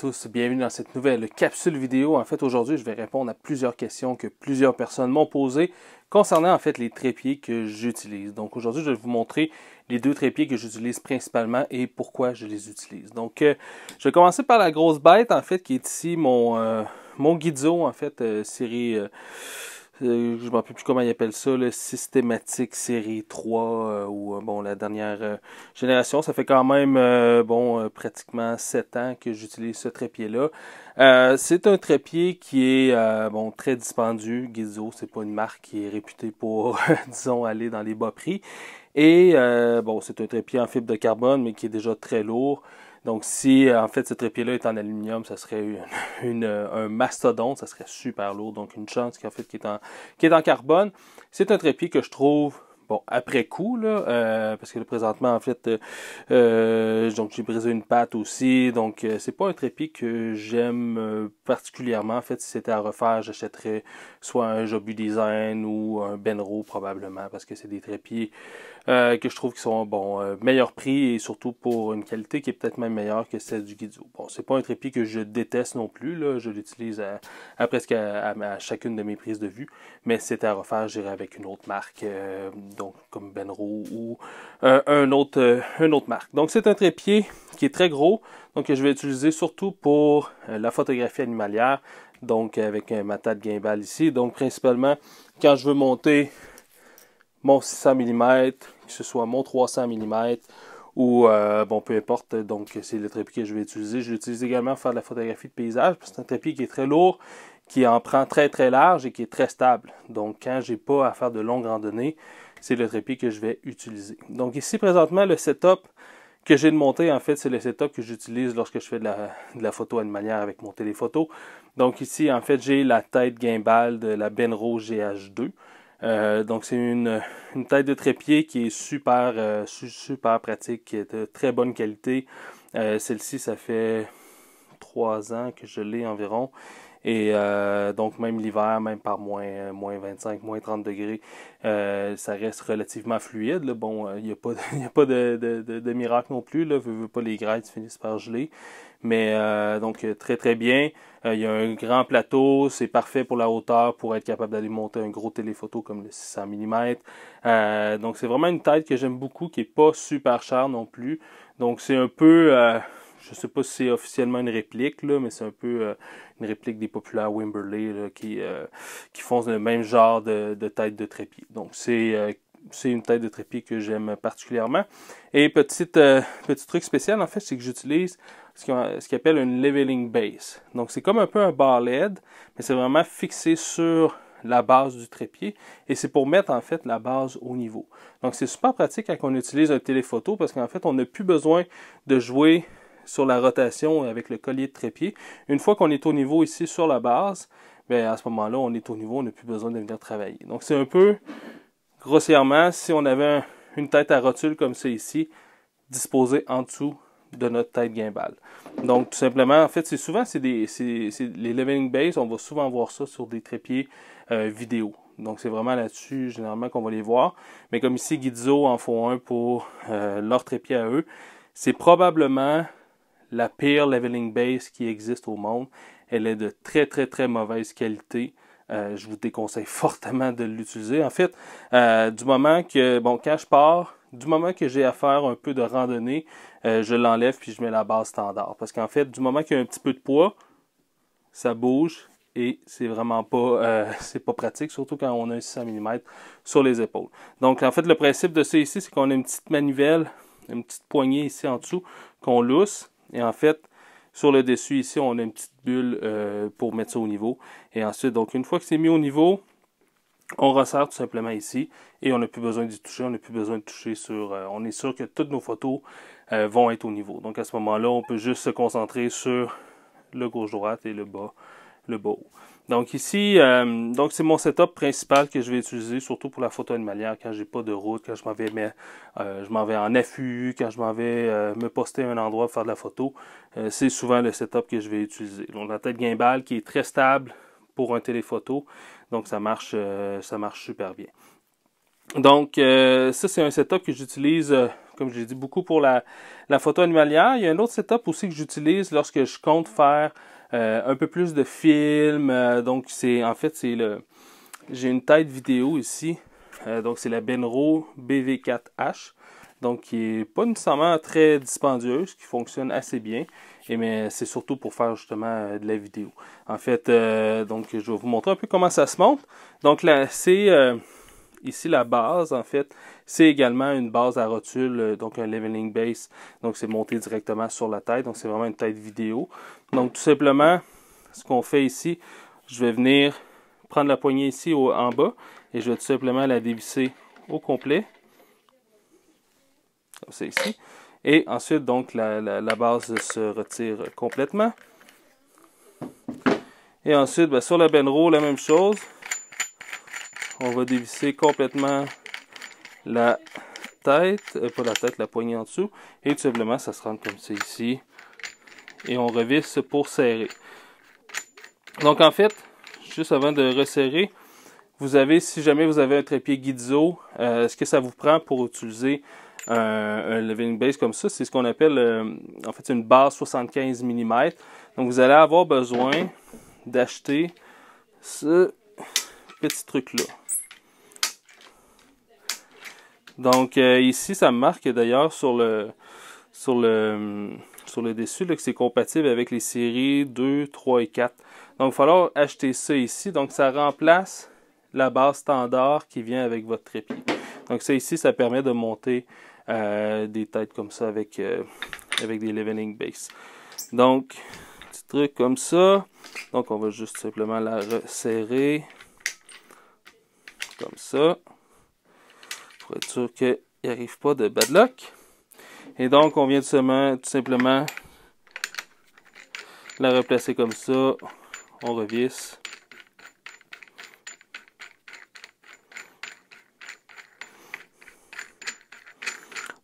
tous, bienvenue dans cette nouvelle capsule vidéo. En fait, aujourd'hui, je vais répondre à plusieurs questions que plusieurs personnes m'ont posées concernant en fait les trépieds que j'utilise. Donc aujourd'hui, je vais vous montrer les deux trépieds que j'utilise principalement et pourquoi je les utilise. Donc, je vais commencer par la grosse bête en fait qui est ici mon Gizzo en fait série. Je ne me rappelle plus comment ils appellent ça, le systématique série 3 ou bon la dernière génération. Ça fait quand même pratiquement 7 ans que j'utilise ce trépied-là. C'est un trépied qui est bon très dispendieux. Gizzo, c'est pas une marque qui est réputée pour disons aller dans les bas prix. Et bon, c'est un trépied en fibre de carbone, mais qui est déjà très lourd. Donc, si en fait ce trépied-là est en aluminium, ça serait un mastodonte, ça serait super lourd. Donc, une chance qu'en fait qui est en carbone. C'est un trépied que je trouve bon après coup là, parce que là, présentement en fait, donc j'ai brisé une patte aussi. Donc, c'est pas un trépied que j'aime particulièrement. En fait, si c'était à refaire, j'achèterais soit un Jobu Design ou un Benro probablement, parce que c'est des trépieds que je trouve qui sont bon meilleur prix et surtout pour une qualité qui est peut-être même meilleure que celle du Gizzo. Bon, c'est pas un trépied que je déteste non plus, là, je l'utilise à presque à chacune de mes prises de vue, mais si c'était à refaire, j'irais avec une autre marque, donc comme Benro ou une autre marque. Donc c'est un trépied qui est très gros, donc que je vais utiliser surtout pour la photographie animalière, donc avec ma tête gimbal ici, donc principalement quand je veux monter mon 600 mm, que ce soit mon 300 mm ou bon peu importe, donc c'est le trépied que je vais utiliser. Je l'utilise également pour faire de la photographie de paysage, parce que c'est un trépied qui est très lourd, qui en prend très très large et qui est très stable. Donc quand j'ai pas à faire de longues randonnées, c'est le trépied que je vais utiliser. Donc ici présentement le setup que j'ai de monter, en fait, c'est le setup que j'utilise lorsque je fais de la photo animalière avec mon téléphoto. Donc ici, en fait, j'ai la tête gimbal de la Benro GH2. Donc c'est une tête de trépied qui est super pratique, qui est de très bonne qualité. Celle-ci, ça fait 3 ans que je l'ai environ. Et donc même l'hiver, même par moins 25, moins 30 degrés, ça reste relativement fluide. Là. Bon, il n'y a pas de miracle non plus. Là. Veux pas les grêtes finissent par geler. Mais donc très très bien. Il y a un grand plateau, c'est parfait pour la hauteur, pour être capable d'aller monter un gros téléphoto comme le 600 mm. Donc c'est vraiment une tête que j'aime beaucoup, qui est pas super chère non plus. Donc c'est un peu, je sais pas si c'est officiellement une réplique là, mais c'est un peu une réplique des populaires Wimberley là, qui font le même genre de tête de trépied. Donc c'est une tête de trépied que j'aime particulièrement. Et petit truc spécial, en fait, c'est que j'utilise ce qu'on appelle une leveling base. Donc, c'est comme un peu un bar LED, mais c'est vraiment fixé sur la base du trépied. Et c'est pour mettre, en fait, la base au niveau. Donc, c'est super pratique quand on utilise un téléphoto parce qu'en fait, on n'a plus besoin de jouer sur la rotation avec le collier de trépied. Une fois qu'on est au niveau ici sur la base, bien, à ce moment-là, on est au niveau, on n'a plus besoin de venir travailler. Donc, c'est un peu grossièrement, si on avait une tête à rotule comme ça ici, disposée en dessous de notre tête gimbal. Donc, tout simplement, en fait, c'est les leveling base, on va souvent voir ça sur des trépieds vidéo. Donc, c'est vraiment là-dessus, généralement, qu'on va les voir. Mais comme ici, Gizzo en font un pour leur trépied à eux. C'est probablement la pire leveling base qui existe au monde. Elle est de très, très, très mauvaise qualité. Je vous déconseille fortement de l'utiliser. En fait, du moment que, bon, quand je pars, du moment que j'ai à faire un peu de randonnée, je l'enlève puis je mets la base standard. Parce qu'en fait, du moment qu'il y a un petit peu de poids, ça bouge et c'est vraiment pas, c'est pas pratique, surtout quand on a un 600 mm sur les épaules. Donc, en fait, le principe de ça ici, c'est qu'on a une petite manivelle, une petite poignée ici en dessous qu'on lousse. Et en fait, sur le dessus, ici, on a une petite bulle pour mettre ça au niveau. Et ensuite, donc, une fois que c'est mis au niveau, on resserre tout simplement ici. Et on n'a plus besoin d'y toucher. On n'a plus besoin de toucher sur... on est sûr que toutes nos photos vont être au niveau. Donc, à ce moment-là, on peut juste se concentrer sur le gauche-droite et le bas haut. Donc ici, donc c'est mon setup principal que je vais utiliser, surtout pour la photo animalière, quand j'ai pas de route, quand je m'en vais en affût, quand je m'en vais me poster à un endroit pour faire de la photo. C'est souvent le setup que je vais utiliser. Donc la tête gimbal qui est très stable pour un téléphoto, donc ça marche super bien. Donc ça c'est un setup que j'utilise comme je l'ai dit, beaucoup pour la photo animalière. Il y a un autre setup aussi que j'utilise lorsque je compte faire un peu plus de films. Donc, en fait, j'ai une tête vidéo ici. Donc, c'est la Benro BV4H. Donc, qui n'est pas nécessairement très dispendieuse, qui fonctionne assez bien. Mais c'est surtout pour faire justement de la vidéo. En fait, donc, je vais vous montrer un peu comment ça se monte. Donc, là, c'est ici la base, en fait. C'est également une base à rotule, donc un leveling base. Donc, c'est monté directement sur la tête. Donc, c'est vraiment une tête vidéo. Donc, tout simplement, ce qu'on fait ici, je vais venir prendre la poignée ici en bas et je vais tout simplement la dévisser au complet. Comme ça ici. Et ensuite, donc, la base se retire complètement. Et ensuite, ben, sur la Benro, la même chose. On va dévisser complètement la tête, pas la tête, la poignée en dessous. Et tout simplement, ça se rentre comme ça ici. Et on revisse pour serrer. Donc, en fait, juste avant de resserrer, vous avez, si jamais vous avez un trépied Gizzo, ce que ça vous prend pour utiliser un leveling base comme ça, c'est ce qu'on appelle, en fait, une base 75 mm. Donc, vous allez avoir besoin d'acheter ce petit truc-là. Donc, ici, ça me marque d'ailleurs sur le dessus là, que c'est compatible avec les séries 2, 3 et 4. Donc, il va falloir acheter ça ici. Donc, ça remplace la base standard qui vient avec votre trépied. Donc, ça ici, ça permet de monter des têtes comme ça avec des leveling base. Donc, petit truc comme ça. Donc, on va juste simplement la resserrer comme ça. Pour être sûr qu'il n'y arrive pas de bad luck. Et donc, on vient tout simplement la replacer comme ça. On revisse.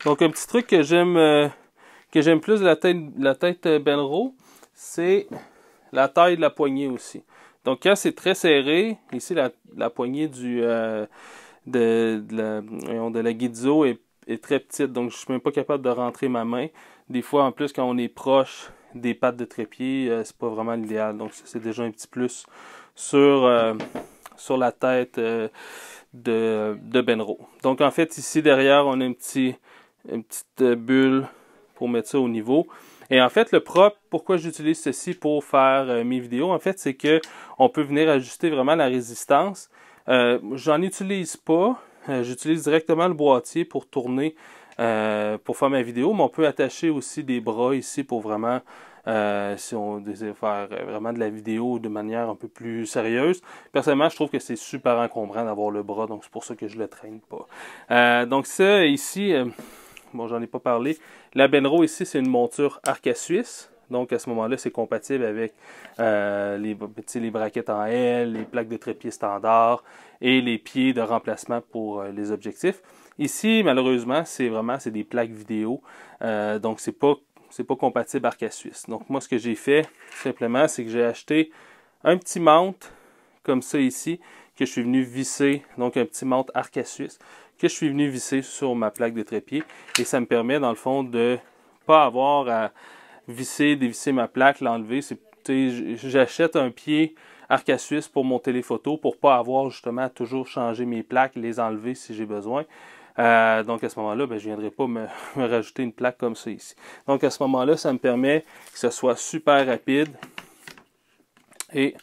Donc, un petit truc que j'aime plus de la tête Benro, c'est la taille de la poignée aussi. Donc, quand c'est très serré, ici, la poignée de la Gizzo est très petite. Donc, je ne suis même pas capable de rentrer ma main. Des fois, en plus, quand on est proche des pattes de trépied, c'est pas vraiment l'idéal. Donc, c'est déjà un petit plus sur la tête de Benro. Donc, en fait, ici, derrière, on a une petite bulle pour mettre ça au niveau. Et en fait, le propre, pourquoi j'utilise ceci pour faire mes vidéos, en fait, c'est que on peut venir ajuster vraiment la résistance. J'en utilise pas. J'utilise directement le boîtier pour tourner, pour faire ma vidéo, mais on peut attacher aussi des bras ici pour vraiment, si on désire faire vraiment de la vidéo de manière un peu plus sérieuse. Personnellement, je trouve que c'est super encombrant d'avoir le bras, donc c'est pour ça que je le traîne pas. Donc ça, ici, bon, j'en ai pas parlé. La Benro ici, c'est une monture Arca Suisse. Donc, à ce moment-là, c'est compatible avec les braquettes en L, les plaques de trépied standard et les pieds de remplacement pour les objectifs. Ici, malheureusement, c'est des plaques vidéo. Donc, c'est pas compatible Arca Suisse. Donc, moi, ce que j'ai fait, simplement, c'est que j'ai acheté un petit mount, comme ça ici, que je suis venu visser. Donc, un petit mount Arca Suisse que je suis venu visser sur ma plaque de trépied. Et ça me permet, dans le fond, de pas avoir à dévisser ma plaque, l'enlever. J'achète un pied Arca Suisse pour mon téléphoto pour pas avoir justement à toujours changer mes plaques, les enlever si j'ai besoin. Donc à ce moment-là, je ne viendrai pas me rajouter une plaque comme ça ici. Donc à ce moment-là, ça me permet que ce soit super rapide. Et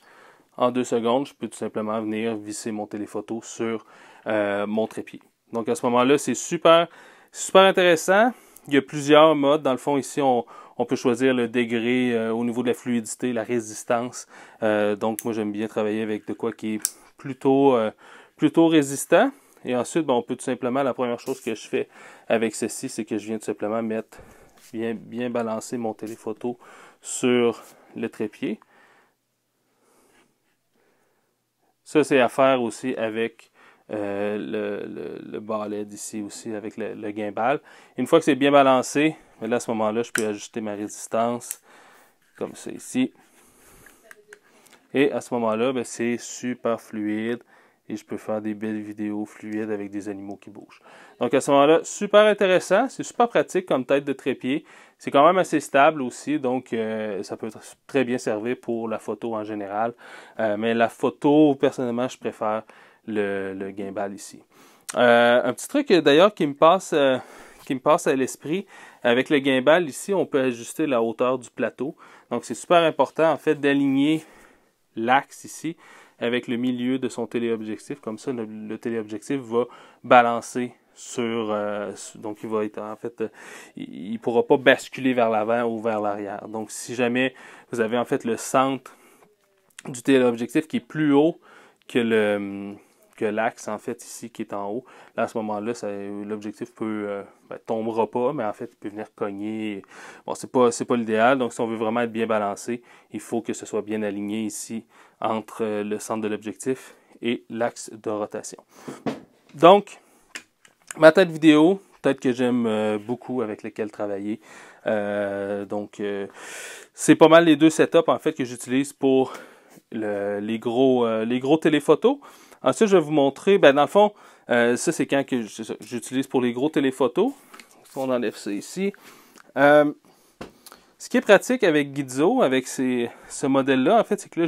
en 2 secondes, je peux tout simplement venir visser mon téléphoto sur mon trépied. Donc à ce moment-là, c'est super intéressant. Il y a plusieurs modes. Dans le fond, ici, on peut choisir le degré au niveau de la fluidité, la résistance. Donc moi, j'aime bien travailler avec de quoi qui est plutôt résistant. Et ensuite, on peut tout simplement, la première chose que je fais avec ceci, c'est que je viens tout simplement mettre, bien balancer mon téléphoto sur le trépied. Ça, c'est à faire aussi avec le balai d'ici aussi, avec le gimbal. Une fois que c'est bien balancé, là, à ce moment-là, je peux ajuster ma résistance, comme ça ici. Et à ce moment-là, c'est super fluide et je peux faire des belles vidéos fluides avec des animaux qui bougent. Donc à ce moment-là, super intéressant, c'est super pratique comme tête de trépied. C'est quand même assez stable aussi, donc ça peut très bien servir pour la photo en général. Mais la photo, personnellement, je préfère le gimbal ici. Un petit truc d'ailleurs qui me passe à l'esprit, avec le gimbal ici, on peut ajuster la hauteur du plateau. Donc c'est super important en fait d'aligner l'axe ici avec le milieu de son téléobjectif. Comme ça, le téléobjectif va balancer sur... donc, il va être en fait... il ne pourra pas basculer vers l'avant ou vers l'arrière. Donc, si jamais vous avez en fait le centre du téléobjectif qui est plus haut que l'axe en fait ici qui est en haut, là à ce moment-là, l'objectif peut tombera pas, mais en fait il peut venir cogner. Bon, c'est pas l'idéal, donc si on veut vraiment être bien balancé, il faut que ce soit bien aligné ici entre le centre de l'objectif et l'axe de rotation. Donc, ma tête vidéo, tête que j'aime beaucoup, avec laquelle travailler. C'est pas mal les deux setups en fait que j'utilise pour les gros téléphotos. Ensuite, je vais vous montrer, dans le fond, ça c'est quand que j'utilise pour les gros téléphotos. On enlève ça ici. Ce qui est pratique avec Gizzo, avec ce modèle-là, en fait, c'est que là,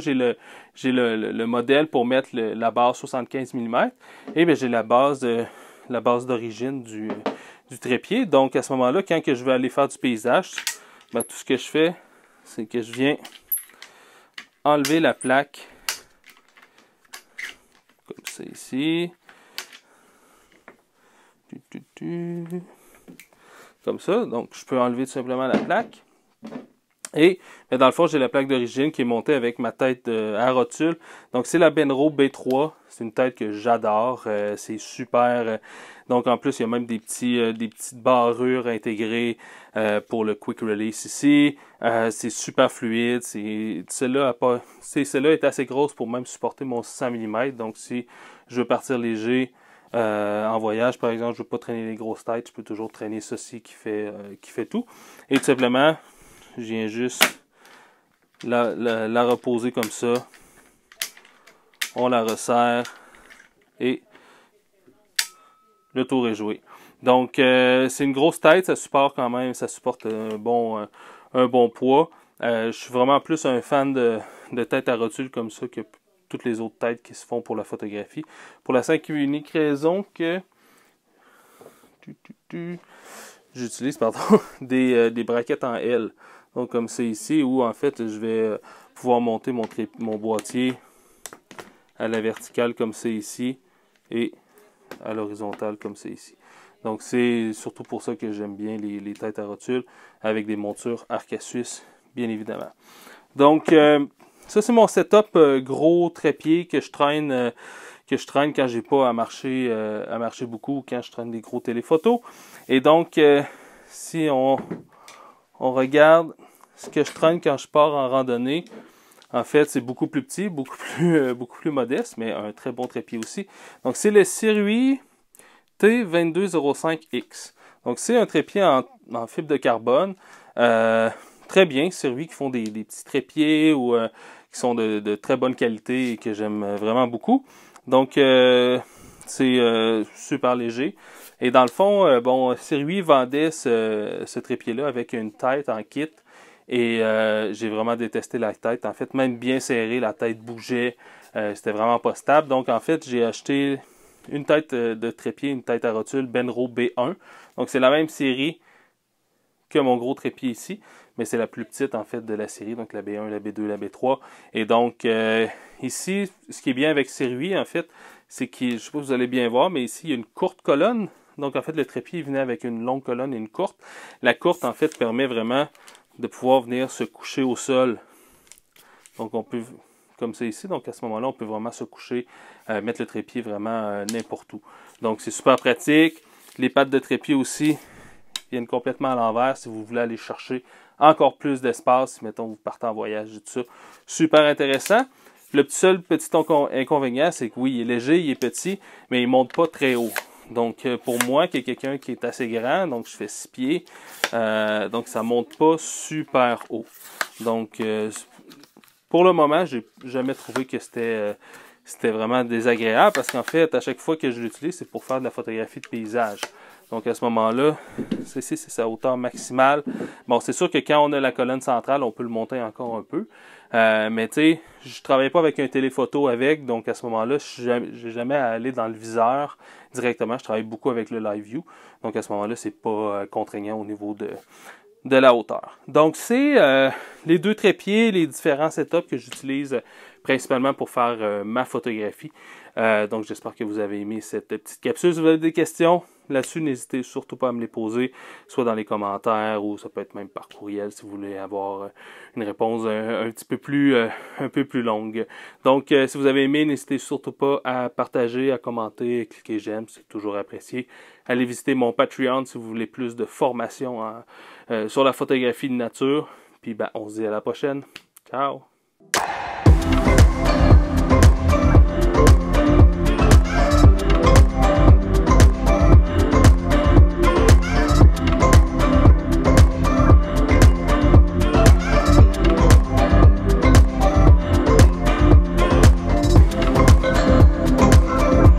j'ai le modèle pour mettre la base 75 mm et j'ai la base d'origine du trépied. Donc, à ce moment-là, quand que je vais aller faire du paysage, tout ce que je fais, c'est que je viens enlever la plaque comme ça ici. Comme ça. Donc, je peux enlever tout simplement la plaque. Et dans le fond, j'ai la plaque d'origine qui est montée avec ma tête à rotule. Donc, c'est la Benro B3. C'est une tête que j'adore. C'est super. Donc, en plus, il y a même des petites barrures intégrées pour le quick release ici. C'est super fluide. Celle-là est assez grosse pour même supporter mon 600 mm. Donc, si je veux partir léger en voyage, par exemple, je ne veux pas traîner les grosses têtes, je peux toujours traîner ceci qui fait tout. Et tout simplement, je viens juste la reposer comme ça. On la resserre et le tour est joué. Donc, c'est une grosse tête, ça supporte quand même, ça supporte un bon poids. Je suis vraiment plus un fan de tête à rotule comme ça que toutes les autres têtes qui se font pour la photographie. Pour la simple et unique raison que j'utilise des braquettes en L. Donc comme c'est ici où en fait je vais pouvoir monter mon boîtier à la verticale comme c'est ici et à l'horizontale comme c'est ici. Donc c'est surtout pour ça que j'aime bien les têtes à rotule avec des montures arc à suisse, bien évidemment. Donc ça c'est mon setup gros trépied que je traîne quand j'ai pas à marcher beaucoup ou quand je traîne des gros téléphotos. Et donc si on regarde ce que je traîne quand je pars en randonnée, en fait, c'est beaucoup plus petit, beaucoup plus modeste, mais un très bon trépied aussi. Donc, c'est le Sirui T2205X. Donc, c'est un trépied en fibre de carbone. Très bien, Sirui qui font des petits trépieds ou qui sont de très bonne qualité et que j'aime vraiment beaucoup. Donc, c'est super léger. Et dans le fond, Sirui vendait ce trépied-là avec une tête en kit. Et j'ai vraiment détesté la tête. En fait, même bien serré, la tête bougeait. C'était vraiment pas stable. Donc, en fait, j'ai acheté une tête de trépied, une tête à rotule Benro B1. Donc, c'est la même série que mon gros trépied ici. Mais c'est la plus petite, en fait, de la série. Donc, la B1, la B2, la B3. Et donc, ici, ce qui est bien avec Sirui, en fait, c'est que, je ne sais pas si vous allez bien voir, mais ici, il y a une courte colonne. Donc, en fait, le trépied venait avec une longue colonne et une courte. La courte, en fait, permet vraiment de pouvoir venir se coucher au sol. Donc, on peut, comme c'est ici, donc à ce moment-là, on peut vraiment se coucher, mettre le trépied vraiment n'importe où. Donc, c'est super pratique. Les pattes de trépied aussi viennent complètement à l'envers si vous voulez aller chercher encore plus d'espace. Si, mettons, vous partez en voyage et tout ça. Super intéressant. Le seul petit inconvénient, c'est que oui, il est léger, il est petit, mais il ne monte pas très haut. Donc, pour moi, qui est quelqu'un qui est assez grand, donc je fais 6 pieds, donc ça ne monte pas super haut. Donc, pour le moment, j'ai jamais trouvé que c'était c'était vraiment désagréable parce qu'en fait, à chaque fois que je l'utilise, c'est pour faire de la photographie de paysage. Donc à ce moment-là, c'est sa hauteur maximale. Bon, c'est sûr que quand on a la colonne centrale, on peut le monter encore un peu. Mais tu sais, je ne travaille pas avec un téléphoto avec, donc à ce moment-là, je n'ai jamais à aller dans le viseur directement. Je travaille beaucoup avec le Live View. Donc à ce moment-là, c'est pas contraignant au niveau de la hauteur. Donc c'est les deux trépieds, les différents setups que j'utilise principalement pour faire ma photographie. Donc j'espère que vous avez aimé cette petite capsule. Si vous avez des questions là-dessus, n'hésitez surtout pas à me les poser, soit dans les commentaires ou ça peut être même par courriel si vous voulez avoir une réponse un peu plus longue. Donc si vous avez aimé, n'hésitez surtout pas à partager, à commenter, à cliquer j'aime, c'est toujours apprécié. Allez visiter mon Patreon si vous voulez plus de formation sur la photographie de nature. Puis on se dit à la prochaine. Ciao!